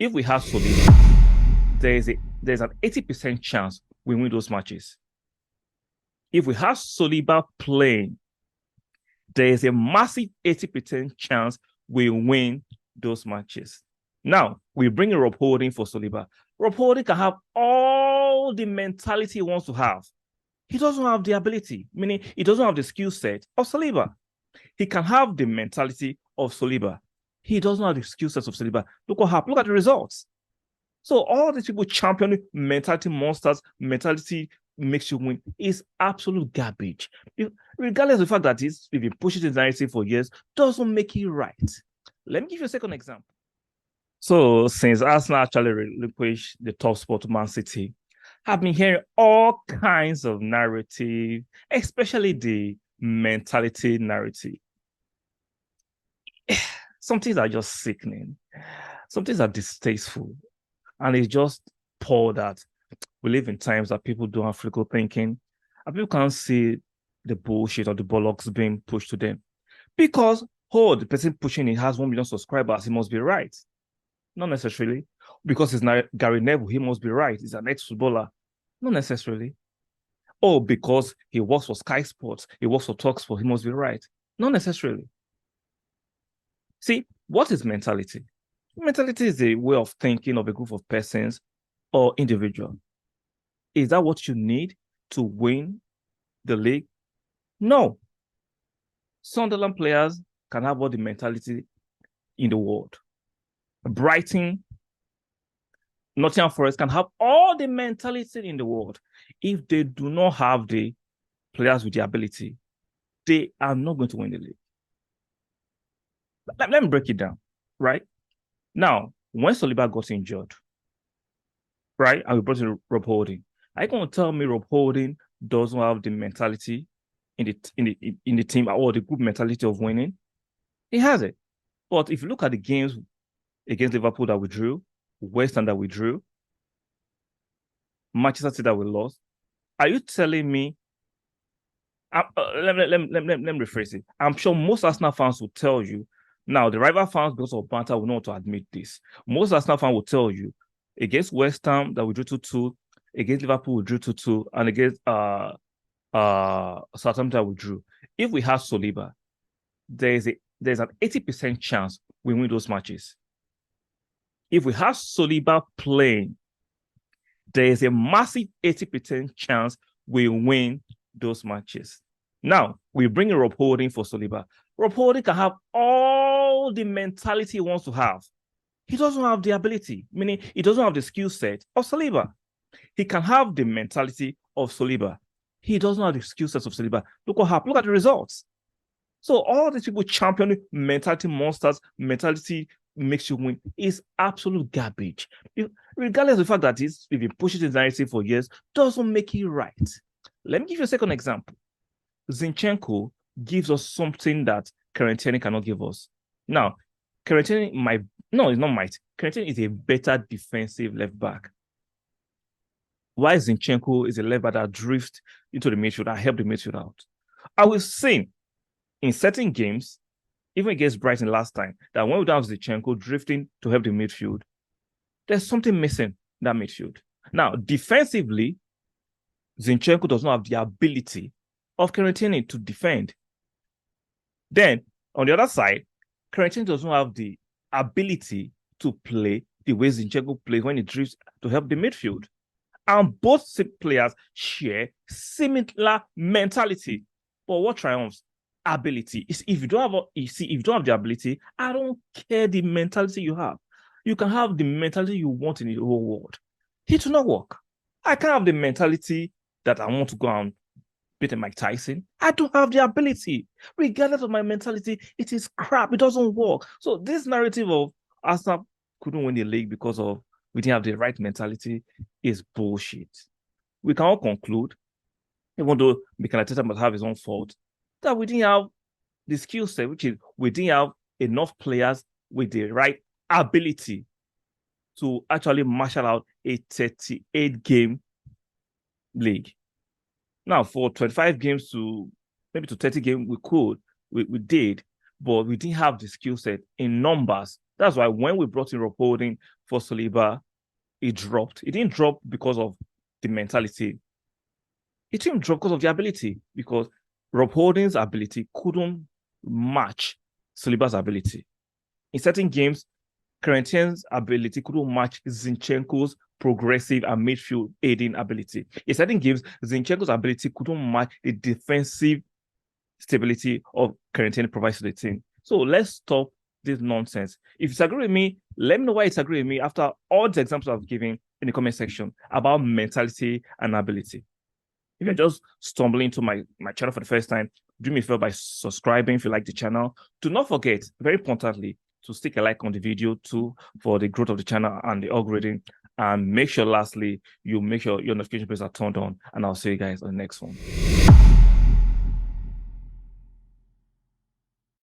If we have Saliba, there's an 80% chance we win those matches. If we have Saliba playing, there is a massive 80% chance we win those matches. Now, we bring in Rob Holding for Saliba. Rob Holding can have all the mentality he wants to have. He doesn't have the ability, meaning he doesn't have the skill set of Saliba. He can have the mentality of Saliba. He doesn't have the skill sets of Saliba. Look what happened. Look at the results. So all these people championing mentality monsters, mentality makes you win is absolute garbage. Regardless of the fact that it's been pushing the narrative for years, doesn't make it right. Let me give you a second example. So since Arsenal actually relinquished the top spot to Man City, I've been hearing all kinds of narrative, especially the mentality narrative. Some things are just sickening. Some things are distasteful. And it's just poor that we live in times that people don't have critical thinking and people can't see the bullshit or the bollocks being pushed to them. Because, the person pushing it has 1 million subscribers, he must be right. Not necessarily. Because it's not Gary Neville, he must be right. He's an ex-footballer. Not necessarily. Because he works for Sky Sports, he works for TalkSport, he must be right. Not necessarily. See, what is mentality? Mentality is a way of thinking of a group of persons or individual. Is that what you need to win the league? No. Sunderland players can have all the mentality in the world. Brighton, Nottingham Forest can have all the mentality in the world. If they do not have the players with the ability, they are not going to win the league. Let me break it down, right? Now, when Saliba got injured, right, and we brought in Rob Holding, are you going to tell me Rob Holding doesn't have the mentality in the team or the group mentality of winning? He has it. But if you look at the games against Liverpool that we drew, West Ham that we drew, Manchester City that we lost, are you telling me? Let me rephrase it. I'm sure most Arsenal fans will tell you. Now, the rival fans, because of banter, will not admit this. Most Arsenal fans will tell you against West Ham that we drew 2-2, against Liverpool we drew 2-2, and against Southampton we drew. If we have Saliba, there's an 80% chance we win those matches. If we have Saliba playing, there is a massive 80% chance we win those matches. Now, we bring in Rob Holding for Saliba. Rob Holding can have all the mentality he wants to have. He doesn't have the ability, meaning he doesn't have the skill set of Saliba. He can have the mentality of Saliba. He doesn't have the skill sets of Saliba. Look what happened. Look at the results. So all these people championing mentality monsters, mentality makes you win is absolute garbage. Regardless of the fact that it's been pushing the narrative for years, doesn't make it right. Let me give you a second example. Zinchenko gives us something that Kieran Tierney cannot give us. Now, Kieran Tierney Kieran Tierney is a better defensive left back. Why Zinchenko is a left back that drifts into the midfield, that help the midfield out. I will say in certain games, even against Brighton last time, that when we don't have Zinchenko drifting to help the midfield, there's something missing in that midfield. Now, defensively, Zinchenko does not have the ability of Kieran Tierney to defend. Then, on the other side, Kieran Tierney does not have the ability to play the way Zinchenko plays when he drifts to help the midfield. And both players share similar mentality. But what triumphs? Ability. If you don't have the ability, I don't care the mentality you have. You can have the mentality you want in the whole world. It will not work. I can't have the mentality that I want to go and beat Mike Tyson. I don't have the ability. Regardless of my mentality, it is crap. It doesn't work. So this narrative of Arsenal couldn't win the league because of we didn't have the right mentality is bullshit. We can all conclude, even though Mikel Arteta must have his own fault, that we didn't have the skill set, which is we didn't have enough players with the right ability to actually marshal out a 38-game league. Now, for 25 games to maybe to 30 games, we did, but we didn't have the skill set in numbers. That's why when we brought in Rob Holding for Saliba, it dropped. It didn't drop because of the mentality. It didn't drop because of the ability, because Rob Holding's ability couldn't match Saliba's ability. In certain games, Corinthians' ability couldn't match Zinchenko's progressive and midfield aiding ability. In certain games, Zinchenko's ability couldn't match the defensive stability of Corinthians provides to the team. So let's stop this nonsense. If you disagree with me, let me know why you disagree with me after all the examples I've given in the comment section about mentality and ability. If you're just stumbling into my channel for the first time, do me a favor by subscribing if you like the channel. Do not forget, very importantly, to stick a like on the video too for the growth of the channel and the algorithm. And make sure, lastly, you make sure your notification bells are turned on. And I'll see you guys on the next one.